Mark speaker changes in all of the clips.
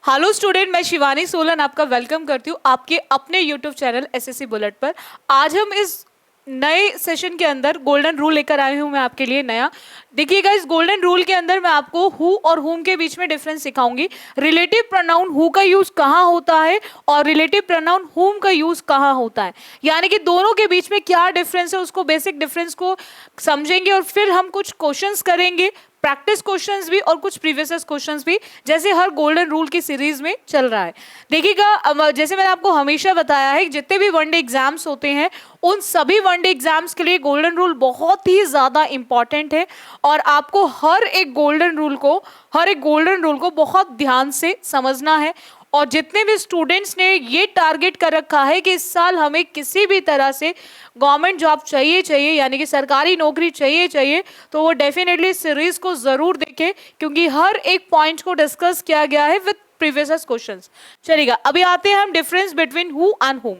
Speaker 1: Hello student, मैं शिवानी सोलन आपका welcome करती हूँ आपके अपने यूट्यूब चैनल एसएससी बुलेट पर। आज हम इस नए सेशन के अंदर गोल्डन रूल लेकर आए हूँ मैं आपके लिए नया। देखिएगा, इस गोल्डन रूल के अंदर मैं आपको हु और हुम के बीच में डिफरेंस सिखाऊंगी। रिलेटिव प्रोनाउन हु का यूज कहाँ होता है और रिलेटिव प्रोनाउन हुम का यूज कहाँ होता है, यानी कि दोनों के बीच में क्या डिफरेंस है, उसको बेसिक डिफरेंस को समझेंगे और फिर हम कुछ क्वेश्चंस करेंगे, प्रैक्टिस क्वेश्चंस भी और कुछ प्रीवियस क्वेश्चंस भी, जैसे हर गोल्डन रूल की सीरीज में चल रहा है। देखिएगा, जैसे मैंने आपको हमेशा बताया है, जितने भी वनडे एग्जाम्स होते हैं उन सभी वनडे एग्जाम्स के लिए गोल्डन रूल बहुत ही ज्यादा इंपॉर्टेंट है और आपको हर एक गोल्डन रूल को बहुत ध्यान से समझना है। और जितने भी स्टूडेंट्स ने ये टारगेट कर रखा है कि इस साल हमें किसी भी तरह से गवर्नमेंट जॉब चाहिए यानी कि सरकारी नौकरी चाहिए, तो वो डेफिनेटली सीरीज को जरूर देखें, क्योंकि हर एक पॉइंट को डिस्कस किया गया है विद प्रीवियस क्वेश्चंस। चलिएगा, अभी आते हैं हम डिफरेंस बिटवीन हु एंड हुम।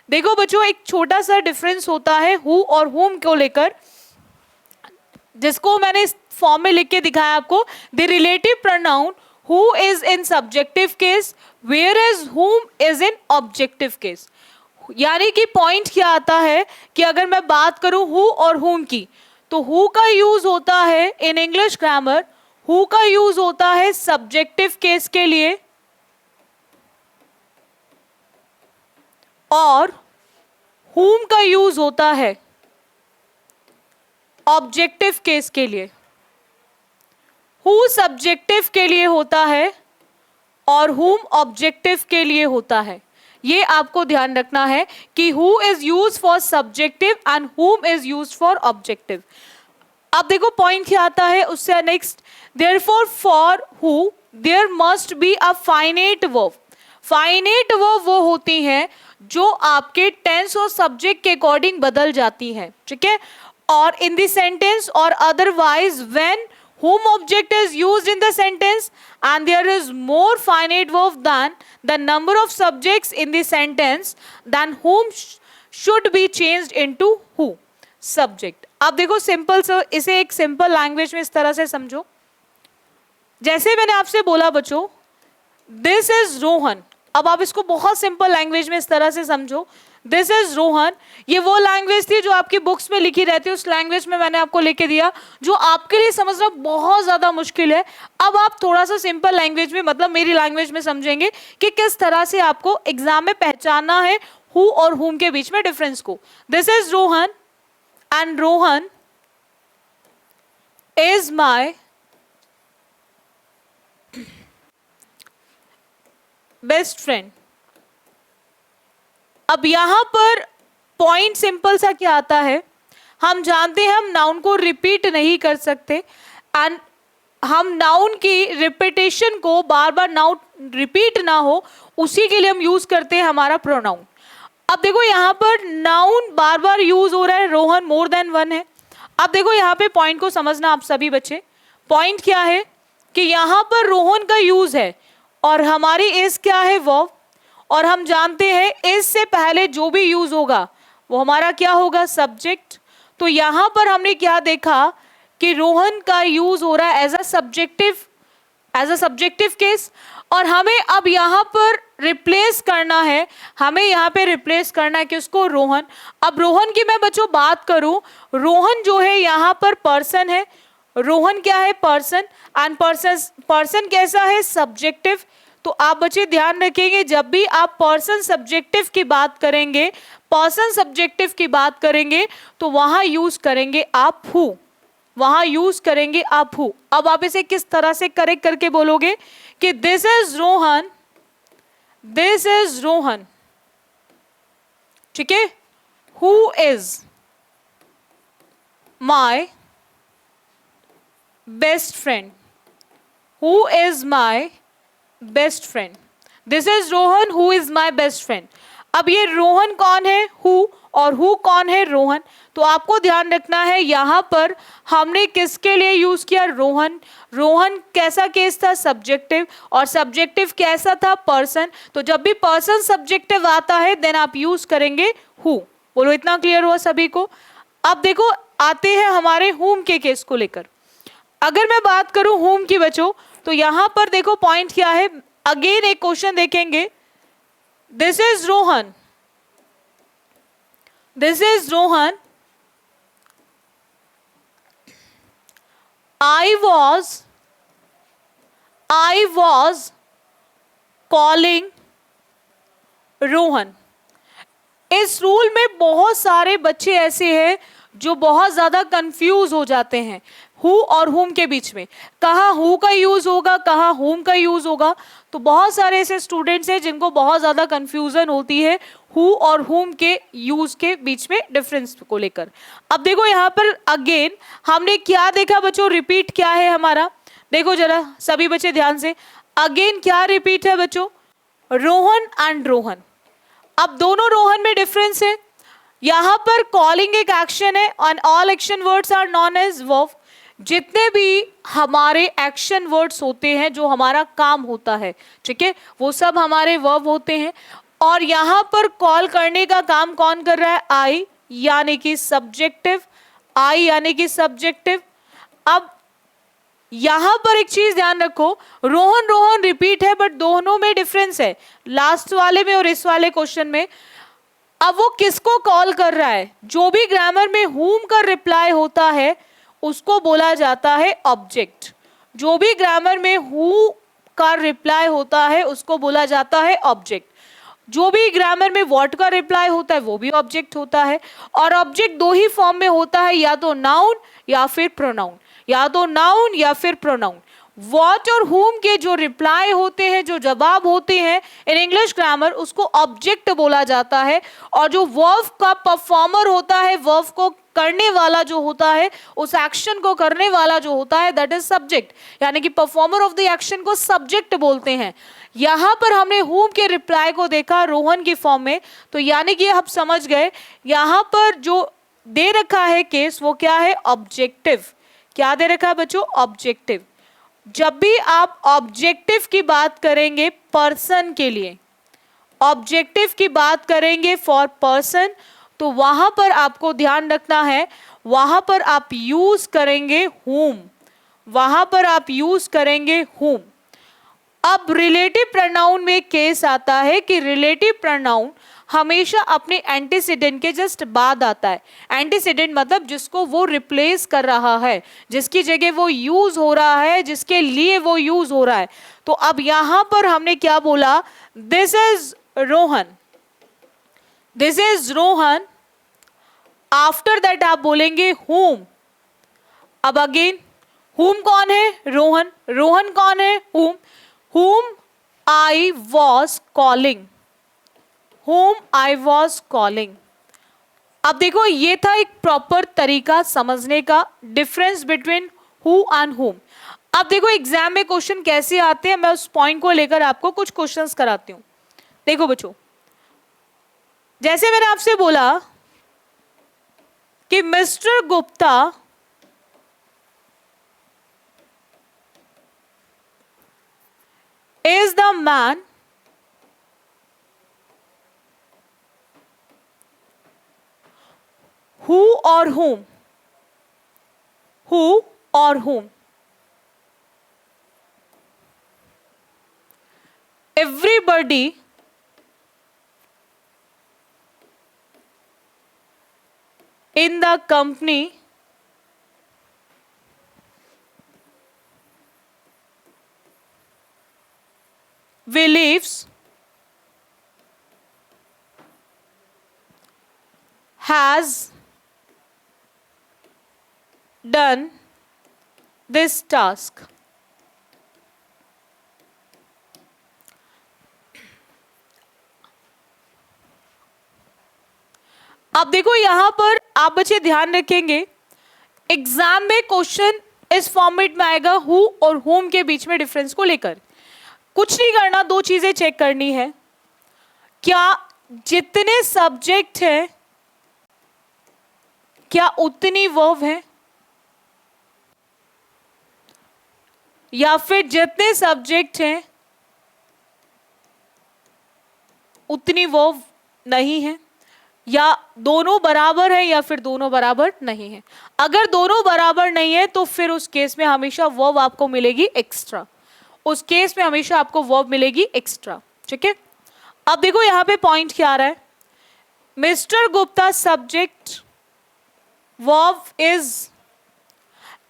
Speaker 1: देखो बच्चों, एक छोटा सा डिफरेंस होता है हु और हुम को लेकर, जिसको मैंने इस फॉर्म में लिख के दिखाया आपको। The relative pronoun who is in subjective case whereas whom is in objective case। यानी कि पॉइंट क्या आता है कि अगर मैं बात करूं हु और हुम की, तो हु का यूज होता है इन इंग्लिश ग्रामर, हु का यूज होता है सब्जेक्टिव केस के लिए और हुम का यूज होता है ऑब्जेक्टिव केस के लिए। हु सब्जेक्टिव के लिए होता है और हुम ऑब्जेक्टिव के लिए होता है। ये आपको ध्यान रखना है कि who is use for subjective and whom is use for objective. अब देखो पॉइंट क्या आता है उससे next, therefore for who there must be a finite verb. Finite verb वो होती हैं जो आपके टेंस और सब्जेक्ट के अकॉर्डिंग बदल जाती हैं, ठीक है। और इन द सेंटेंस और otherwise when whom object is used in the sentence and there is more finite verb than the number of subjects in the sentence, then whom should be changed into who subject। अब देखो simple से इसे एक simple language में इस तरह से समझो। जैसे मैंने आपसे बोला बच्चों, दिस इज रोहन, अब आप इसको बहुत सिंपल लैंग्वेज में इस तरह से समझो, दिस इज रोहन। ये वो लैंग्वेज थी जो आपकी बुक्स में लिखी रहती है, उस लैंग्वेज में मैंने आपको लिख के दिया, जो आपके लिए समझना बहुत ज्यादा मुश्किल है। अब आप थोड़ा सा सिंपल लैंग्वेज में, मतलब मेरी लैंग्वेज में समझेंगे कि किस तरह से आपको एग्जाम में पहचानना है हु और हुम के बीच में डिफरेंस को। This is Rohan and Rohan is my best friend. अब यहां पर पॉइंट सिंपल सा क्या आता है, हम जानते हैं हम नाउन को रिपीट नहीं कर सकते एंड हम नाउन की रिपीटेशन को बार बार नाउन रिपीट ना हो उसी के लिए हम यूज करते हैं हमारा प्रोनाउन। अब देखो यहां पर नाउन बार बार यूज हो रहा है, रोहन मोर देन वन है। अब देखो यहाँ पे पॉइंट को समझना आप सभी बच्चे, पॉइंट क्या है कि यहाँ पर रोहन का यूज है और हमारी इज क्या है वर्ब, और हम जानते हैं इस से पहले जो भी यूज होगा वो हमारा क्या होगा, सब्जेक्ट। तो यहां पर हमने क्या देखा कि रोहन का यूज हो रहा है एज अ सब्जेक्टिव केस, और हमें अब यहां पर रिप्लेस करना है, हमें यहां पे रिप्लेस करना है किसको, रोहन। अब रोहन की मैं बच्चों बात करूं, रोहन जो है यहां पर पर्सन है, रोहन क्या है, पर्सन, एंड पर्सन कैसा है, सब्जेक्टिव। तो आप बच्चे ध्यान रखेंगे, जब भी आप पर्सन सब्जेक्टिव की बात करेंगे, पर्सन सब्जेक्टिव की बात करेंगे तो वहां यूज करेंगे आप हु, वहां यूज करेंगे आप हु। अब आप इसे किस तरह से करेक्ट करके बोलोगे कि this is Rohan, this is Rohan, ठीक है। Who is my best friend, who is my best friend, this is Rohan who is my best friend. अब ये रोहन कौन है, हु, और हु कौन है, रोहन। तो आपको ध्यान रखना है यहां पर हमने किसके लिए यूज किया, रोहन। रोहन कैसा केस था, सब्जेक्टिव, और सब्जेक्टिव कैसा था, पर्सन। तो जब भी पर्सन सब्जेक्टिव आता है देन आप यूज करेंगे हु। बोलो इतना क्लियर हुआ सभी को। अब देखो आते हैं हमारे हुम के केस को लेकर। अगर मैं बात करूं हुम की बच्चों, तो यहां पर देखो पॉइंट क्या है, अगेन एक क्वेश्चन देखेंगे, this is Rohan, this is Rohan, I was calling Rohan. इस रूल में बहुत सारे बच्चे ऐसे हैं जो बहुत ज्यादा कंफ्यूज हो जाते हैं हु और हुम के बीच में, कहाँ हु का यूज होगा, कहाँ हुम का यूज होगा। तो बहुत सारे ऐसे स्टूडेंट्स हैं जिनको बहुत ज्यादा कंफ्यूजन होती है हु और हुम के यूज के बीच में डिफरेंस को लेकर। अब देखो यहाँ पर अगेन हमने क्या देखा बच्चों, रिपीट क्या है हमारा, देखो जरा सभी बच्चे ध्यान से, अगेन क्या रिपीट है बच्चों, रोहन एंड रोहन। अब दोनों रोहन में डिफरेंस है, यहां पर कॉलिंग एक एक्शन है और all action words are known as verb. जितने भी हमारे एक्शन वर्ड्स होते हैं जो हमारा काम होता है, ठीक है, वो सब हमारे वर्ब होते हैं। और यहां पर कॉल करने का काम कौन कर रहा है, आई यानी कि सब्जेक्टिव, आई यानी कि सब्जेक्टिव। अब यहां पर एक चीज ध्यान रखो, रोहन रोहन रिपीट है बट दोनों में डिफरेंस है, लास्ट वाले में और इस वाले क्वेश्चन में। अब वो किसको कॉल कर रहा है, जो भी ग्रामर में हुम का रिप्लाई होता है उसको बोला जाता है ऑब्जेक्ट। जो भी ग्रामर में हु का रिप्लाई होता है उसको बोला जाता है ऑब्जेक्ट। जो भी ग्रामर में व्हाट का रिप्लाई होता है वो भी ऑब्जेक्ट होता है। और ऑब्जेक्ट दो ही फॉर्म में होता है, या तो नाउन या फिर प्रोनाउन, या तो नाउन या फिर प्रोनाउन। व्हाट और हुम के जो रिप्लाई होते हैं, जो जवाब होते हैं इन इंग्लिश ग्रामर, उसको ऑब्जेक्ट बोला जाता है। और जो वर्ब का परफॉर्मर होता है, वर्ब को करने वाला जो होता है, उस एक्शन को करने वाला जो होता है, दैट इज सब्जेक्ट, यानी कि परफॉर्मर ऑफ द एक्शन को सब्जेक्ट बोलते हैं। यहां पर हमने हुम के रिप्लाई को देखा रोहन की फॉर्म में, तो यानी कि आप समझ गए यहां पर जो दे रखा है केस वो क्या है, ऑब्जेक्टिव। क्या दे रखा है बच्चों, ऑब्जेक्टिव। जब भी आप ऑब्जेक्टिव की बात करेंगे पर्सन के लिए, ऑब्जेक्टिव की बात करेंगे फॉर पर्सन, तो वहां पर आपको ध्यान रखना है, वहां पर आप यूज करेंगे हुम, वहां पर आप यूज करेंगे हुम। अब रिलेटिव प्रोनाउन में केस आता है कि रिलेटिव प्रोनाउन हमेशा अपने एंटीसीडेंट के जस्ट बाद आता है। एंटीसीडेंट मतलब जिसको वो रिप्लेस कर रहा है, जिसकी जगह वो यूज हो रहा है, जिसके लिए वो यूज हो रहा है। तो अब यहां पर हमने क्या बोला, this is Rohan, this is Rohan. After that आप बोलेंगे हुम। अब अगेन हुम कौन है, रोहन, रोहन कौन है, हुम। whom I was calling, whom I was calling। अब देखो ये था एक प्रॉपर तरीका समझने का, difference between who and whom। अब देखो एग्जाम में क्वेश्चन कैसे आते हैं, मैं उस पॉइंट को लेकर आपको कुछ क्वेश्चंस कराती हूं। देखो बच्चों, जैसे मैंने आपसे बोला कि mister Gupta is the man who or whom, who or whom everybody in the company believes has done this task। अब देखो यहां पर आप बच्चे ध्यान रखेंगे, एग्जाम में क्वेश्चन इस फॉर्मेट में आएगा हु और होम के बीच में डिफरेंस को लेकर। कुछ नहीं करना, दो चीजें चेक करनी है, क्या जितने सब्जेक्ट हैं क्या उतनी वर्ब है, या फिर जितने सब्जेक्ट हैं उतनी वर्ब नहीं है, या दोनों बराबर है या फिर दोनों बराबर नहीं है। अगर दोनों बराबर नहीं है तो फिर उस केस में हमेशा वर्ब आपको मिलेगी एक्स्ट्रा। उस केस में हमेशा आपको वर्ब मिलेगी एक्स्ट्रा, ठीक है। अब देखो यहां पे पॉइंट क्या आ रहा है, mister Gupta subject, verb is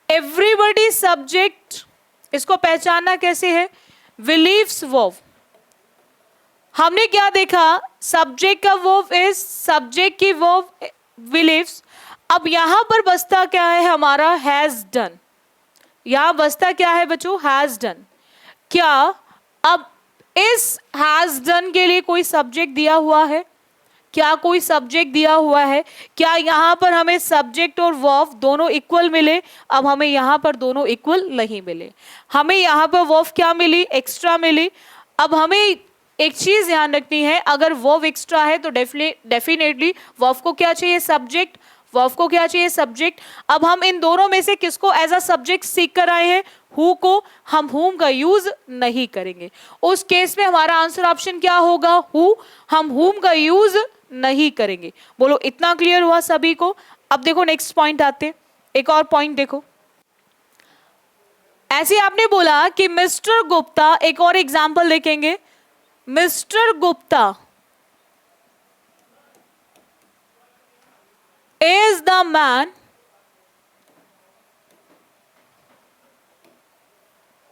Speaker 1: everybody subject, इसको पहचानना कैसे है, बिलीव्स वर्ब। हमने क्या देखा, सब्जेक्ट का वर्ब इज, सब्जेक्ट की वर्ब बिलीव्स। अब यहां पर बसता क्या है हमारा, हैज डन। यहां बसता क्या है बच्चों, हैज डन। क्या अब इस हैज डन के लिए कोई सब्जेक्ट दिया हुआ है, क्या कोई सब्जेक्ट दिया हुआ है, क्या यहां पर हमें सब्जेक्ट और वर्ब दोनों इक्वल मिले, अब हमें यहां पर दोनों इक्वल नहीं मिले, हमें यहां पर वर्ब क्या मिली, एक्स्ट्रा मिली। अब हमें एक चीज ध्यान रखनी है, अगर वर्ब एक्स्ट्रा है तो डेफिनेटली वर्ब को क्या चाहिए, सब्जेक्ट, वर्ब को क्या चाहिए, सब्जेक्ट। अब हम इन दोनों में से किसको एज अ सब्जेक्ट सीख कर आए हैं, हु को, हम हुम का यूज नहीं करेंगे। उस केस में हमारा आंसर ऑप्शन क्या होगा, हु, हम हुम का यूज नहीं करेंगे। बोलो इतना क्लियर हुआ सभी को। अब देखो नेक्स्ट पॉइंट आते, एक और पॉइंट देखो, ऐसे आपने बोला कि मिस्टर गुप्ता, एक और एग्जांपल देखेंगे, mister Gupta is the man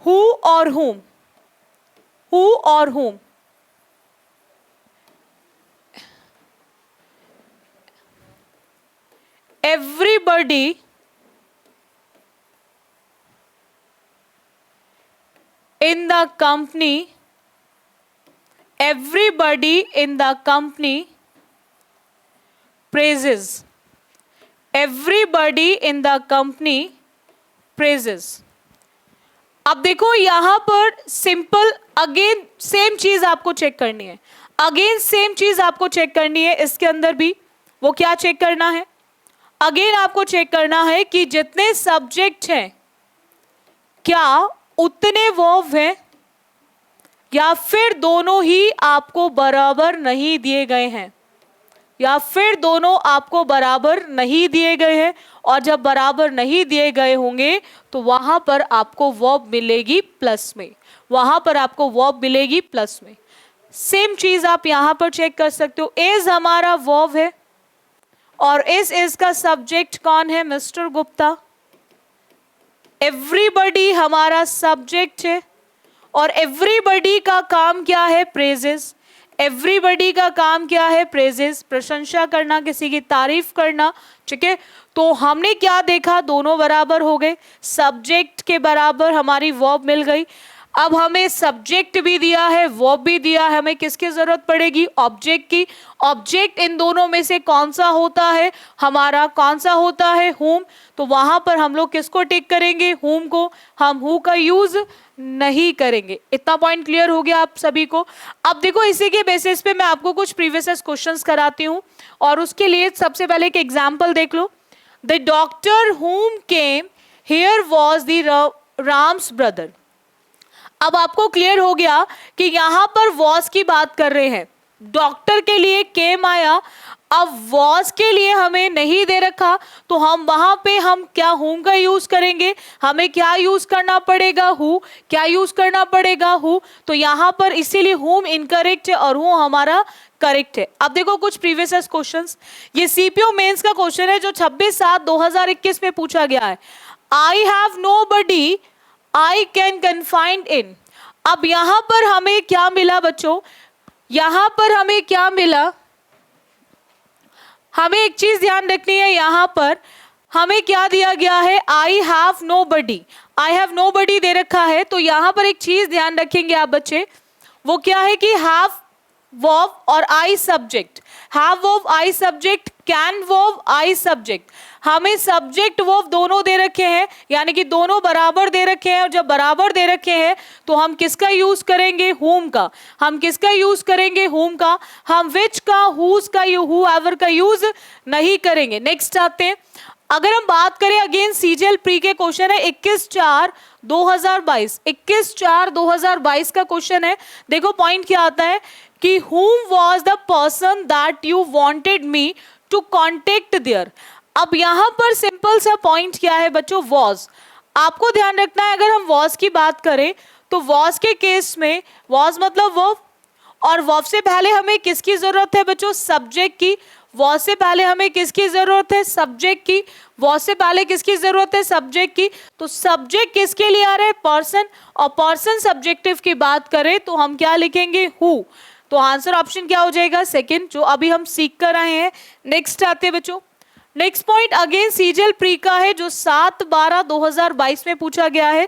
Speaker 1: who or whom, who or whom everybody in the company, everybody in the company praises, everybody in the company praises। अब देखो यहां पर सिंपल, अगेन सेम चीज आपको चेक करनी है, अगेन सेम चीज आपको चेक करनी है इसके अंदर भी। वो क्या चेक करना है, अगेन आपको चेक करना है कि जितने सब्जेक्ट हैं क्या उतने वर्ब हैं, या फिर दोनों ही आपको बराबर नहीं दिए गए हैं, या फिर दोनों आपको बराबर नहीं दिए गए हैं। और जब बराबर नहीं दिए गए होंगे तो वहां पर आपको वर्ब मिलेगी प्लस में, वहां पर आपको वर्ब मिलेगी प्लस में। सेम चीज आप यहां पर चेक कर सकते हो, इज हमारा वर्ब है और इज का सब्जेक्ट कौन है, मिस्टर गुप्ता। एवरीबडी हमारा सब्जेक्ट है और एवरीबडी का काम क्या है, प्रेजेस। एवरीबडी का काम क्या है, प्रेजेस, प्रशंसा करना, किसी की तारीफ करना, ठीक है। तो हमने क्या देखा, दोनों बराबर हो गए, सब्जेक्ट के बराबर हमारी वर्ब मिल गई। अब हमें सब्जेक्ट भी दिया है, वर्ब भी दिया है, हमें किसकी जरूरत पड़ेगी, ऑब्जेक्ट की। ऑब्जेक्ट इन दोनों में से कौन सा होता है हमारा, कौन सा होता है, हुम। तो वहां पर हम लोग किसको टिक करेंगे, हुम को, हम हु का यूज नहीं करेंगे। इतना पॉइंट क्लियर हो गया आप सभी को। अब देखो इसी के बेसिस पे मैं आपको कुछ प्रीवियस क्वेश्चंस कराती हूँ, और उसके लिए सबसे पहले एक एग्जाम्पल देख लो। द डॉक्टर हुम came here was the Ram's brother. अब आपको क्लियर हो गया कि यहां पर वॉज की बात कर रहे हैं, डॉक्टर के लिए केम आया, अब वॉज के लिए हमें नहीं दे रखा, तो हम वहां पे हम क्या हुम का यूज करेंगे, हमें क्या यूज करना पड़ेगा, हु। क्या यूज करना पड़ेगा, हु। तो यहां पर इसीलिए हुम इनकरेक्ट है और हु हमारा करेक्ट है। अब देखो कुछ प्रीवियस क्वेश्चंस, ये सीपीओ मेंस का क्वेश्चन है जो 26/7/2021 में पूछा गया है। I have nobody I can confined in. अब यहां पर हमें क्या मिला बच्चों, यहां पर हमें क्या मिला, हमें एक चीज ध्यान रखनी है, यहां पर हमें क्या दिया गया है, I have nobody, I have nobody दे रखा है। तो यहां पर एक चीज ध्यान रखेंगे आप बच्चे, वो क्या है कि हैव वर्ब और I subject, have verb I subject, can verb I subject. हमें सब्जेक्ट वर्ब दोनों दे रखे हैं, यानी कि दोनों बराबर दे रखे हैं, और जब बराबर दे रखे हैं तो हम किसका यूज करेंगे, हुम का। हम किसका यूज करेंगे, हुम का। हम विच का, हुज का, हूएवर का यूज नहीं करेंगे। नेक्स्ट आते हैं, अगर हम बात करें अगेन सीजीएल प्री के क्वेश्चन है 21/4/2022, 21/4/2022 का क्वेश्चन है। देखो पॉइंट क्या आता है कि whom was the person that you wanted me to contact there। अब यहां पर सिंपल सा पॉइंट क्या है बच्चों, was। आपको ध्यान रखना है, अगर हम was की बात करें तो वॉज के केस में वॉज मतलब वर्ब, और वर्ब से पहले हमें किसकी जरूरत है बच्चों? सब्जेक्ट की। वॉज से पहले हमें किसकी जरूरत है? सब्जेक्ट की। वॉज से पहले किसकी जरूरत है? सब्जेक्ट की। तो सब्जेक्ट किसके लिए आ रहा है? पर्सन, और पर्सन सब्जेक्टिव की बात करें तो हम क्या लिखेंगे? हु। तो आंसर ऑप्शन क्या हो जाएगा? सेकंड, जो अभी हम सीख कर आए हैं। नेक्स्ट आते हैं बच्चों, next point again CGL pre का है, जो 7/12/2022 में पूछा गया है।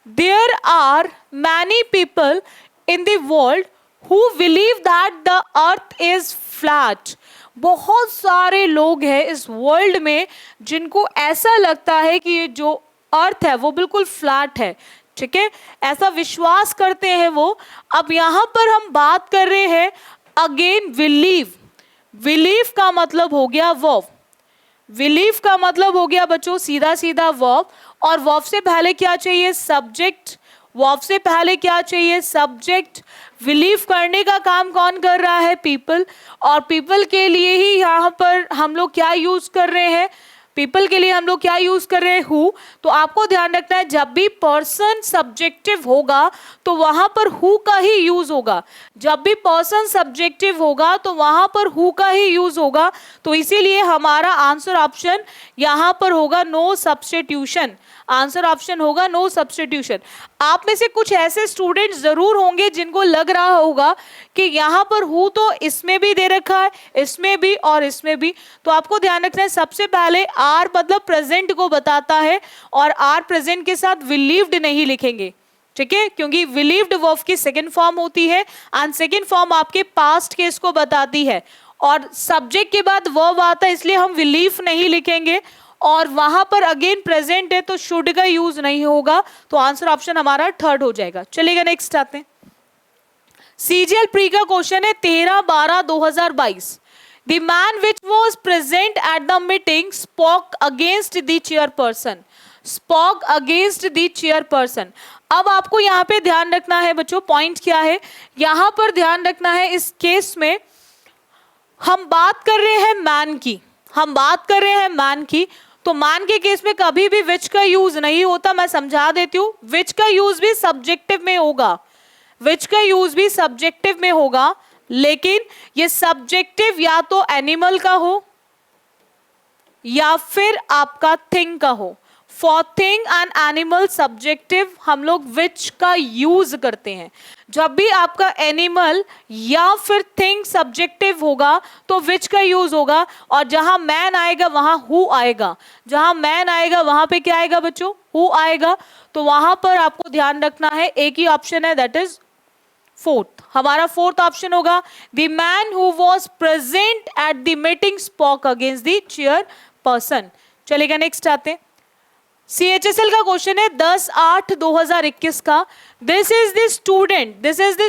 Speaker 1: There are many people in the world who believe that the earth is flat. बहुत सारे लोग हैं इस वर्ल्ड में जिनको ऐसा लगता है कि ये जो अर्थ है वो बिल्कुल फ्लैट है, ठीक है, ऐसा विश्वास करते हैं वो। अब यहां पर हम बात कर रहे हैं अगेन बिलीव। बिलीव का मतलब हो गया वर्ब, बिलीव का मतलब हो गया बच्चों सीधा सीधा वर्ब, और वर्ब से पहले क्या चाहिए? सब्जेक्ट। वर्ब से पहले क्या चाहिए? सब्जेक्ट। बिलीव करने का काम कौन कर रहा है? पीपल, और पीपल के लिए ही यहाँ पर हम लोग क्या यूज कर रहे हैं? पीपल के लिए हम लोग क्या यूज कर रहे हैं? हु। तो आपको ध्यान रखना है जब भी पर्सन सब्जेक्टिव होगा तो वहां पर हु का ही यूज होगा। जब भी पर्सन सब्जेक्टिव होगा तो वहां पर हु का ही यूज होगा। तो इसीलिए हमारा आंसर ऑप्शन यहां पर होगा नो सब्स्टिट्यूशन। आंसर ऑप्शन होगा नो सब्स्टिट्यूशन। आप में से कुछ ऐसे स्टूडेंट्स जरूर होंगे जिनको लग रहा होगा कि यहाँ पर हु तो इसमें भी दे रखा है, इसमें भी और इसमें भी। तो आपको ध्यान रखना है सबसे पहले आर मतलब प्रेजेंट को बताता है, और आर प्रेजेंट के साथ बिलीव्ड नहीं लिखेंगे, ठीक है, क्योंकि बिलीव्ड वर्ब की सेकंड फॉर्म होती है एंड सेकंड फॉर्म आपके पास्ट केस को बताती है, और सब्जेक्ट के बाद वर्ब आता है इसलिए हम बिलीव नहीं लिखेंगे, और वहां पर अगेन प्रेजेंट है तो शुड का यूज नहीं होगा। तो आंसर ऑप्शन हमारा थर्ड हो जाएगा। चलिएगा नेक्स्ट आते हैं। सीजीएल प्री का क्वेश्चन है 13/12/2022। The man which was present at the meeting spoke against the chairperson. Spoke against the chairperson. अब आपको यहाँ पे ध्यान रखना है बच्चों, पॉइंट क्या है यहाँ पर ध्यान रखना है। इस केस में हम बात कर रहे हैं मैन की, हम बात कर रहे हैं मैन की। तो मैन के केस में कभी भी विच का यूज नहीं होता, मैं समझा देती हूँ। विच का यूज भी सब्जेक्टिव में होगा, विच का यूज भी सब्जेक्टिव में होगा, लेकिन ये सब्जेक्टिव या तो एनिमल का हो या फिर आपका थिंग का हो। For thing and animal subjective हम लोग विच का यूज करते हैं। जब भी आपका एनिमल या फिर थिंग सब्जेक्टिव होगा तो विच का यूज होगा, और जहां मैन आएगा वहां हु आएगा। जहां मैन आएगा वहां पे क्या आएगा बच्चों? हु आएगा। तो वहां पर आपको ध्यान रखना है, एक ही ऑप्शन है, दैट इज फोर्थ। हमारा फोर्थ ऑप्शन होगा the man who was present at the meeting spoke against the chairperson. चलेगा नेक्स्ट आते हैं। CHSL का क्वेश्चन है 10/8/2021 का। This is the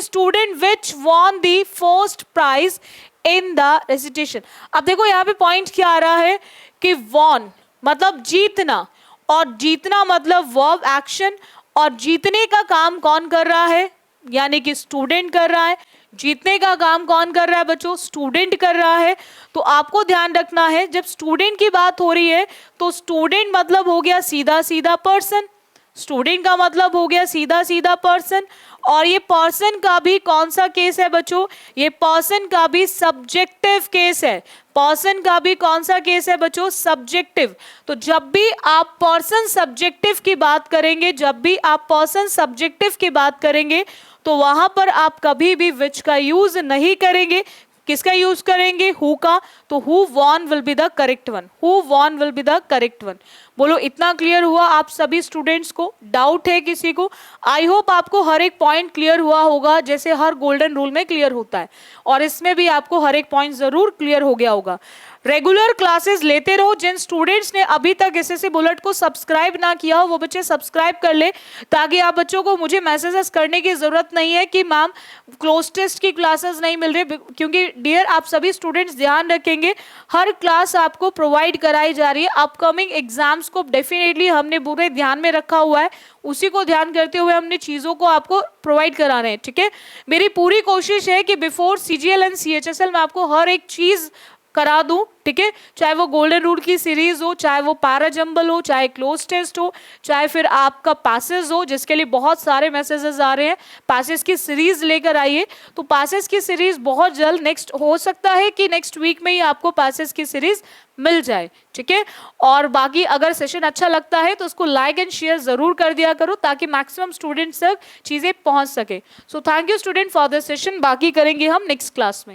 Speaker 1: student which won the first prize in the recitation. अब देखो यहाँ पे पॉइंट क्या आ रहा है कि वॉन मतलब जीतना, और जीतना मतलब वर्ब एक्शन, और जीतने का काम कौन कर रहा है? यानी कि स्टूडेंट कर रहा है। जीतने का काम कौन कर रहा है बच्चों? स्टूडेंट कर रहा है। तो आपको ध्यान रखना है जब स्टूडेंट की बात हो रही है तो स्टूडेंट मतलब हो गया सीधा सीधा पर्सन। स्टूडेंट का मतलब हो गया सीधा सीधा पर्सन, और ये पर्सन का भी कौन सा केस है बच्चों? ये पर्सन का भी सब्जेक्टिव केस है। पर्सन का भी कौन सा केस है बच्चों? सब्जेक्टिव। तो जब भी आप पर्सन सब्जेक्टिव की बात करेंगे, जब भी आप पर्सन सब्जेक्टिव की बात करेंगे तो वहां पर आप कभी भी विच का यूज नहीं करेंगे। किसका यूज करेंगे? हु का। तो who won will be the correct one. Who won will be the correct one. बोलो इतना क्लियर हुआ आप सभी स्टूडेंट्स को? डाउट है किसी को? आई होप आपको हर एक पॉइंट क्लियर हुआ होगा, जैसे हर गोल्डन रूल में क्लियर होता है, और इसमें भी आपको हर एक पॉइंट जरूर क्लियर हो गया होगा। रेगुलर क्लासेस लेते रहो। जिन स्टूडेंट्स ने अभी तक एसएससी बुलेट को सब्सक्राइब ना किया हो वो बच्चे सब्सक्राइब कर ले, ताकि आप बच्चों को मुझे मैसेजेस करने की जरूरत नहीं है कि मैम क्लोज टेस्ट की क्लासेस नहीं मिल रही, क्योंकि डियर आप सभी स्टूडेंट्स ध्यान रखेंगे हर क्लास आपको प्रोवाइड कराई जा रही है। अपकमिंग एग्जाम्स को डेफिनेटली हमने पूरे ध्यान में रखा हुआ है, उसी को ध्यान करते हुए हमने चीज़ों को आपको प्रोवाइड करा रहे हैं, ठीक है। मेरी पूरी कोशिश है कि बिफोर CGL एंड CHSL मैं आपको हर एक चीज़ करा दूं, ठीक है, चाहे वो गोल्डन रूल की सीरीज हो, चाहे वो पैरा जंबल हो, चाहे क्लोज टेस्ट हो, चाहे फिर आपका पासेस हो, जिसके लिए बहुत सारे मैसेजेस आ रहे हैं, पासेस की सीरीज लेकर आइए। तो पासेस की सीरीज बहुत जल्द, नेक्स्ट हो सकता है कि नेक्स्ट वीक में ही आपको पासेस की सीरीज मिल जाए, ठीक है। और बाकी अगर सेशन अच्छा लगता है तो उसको लाइक एंड शेयर जरूर कर दिया करो ताकि मैक्सिमम स्टूडेंट्स तक चीजें पहुंच सके। So thank you student for this session, बाकी करेंगे हम नेक्स्ट क्लास में।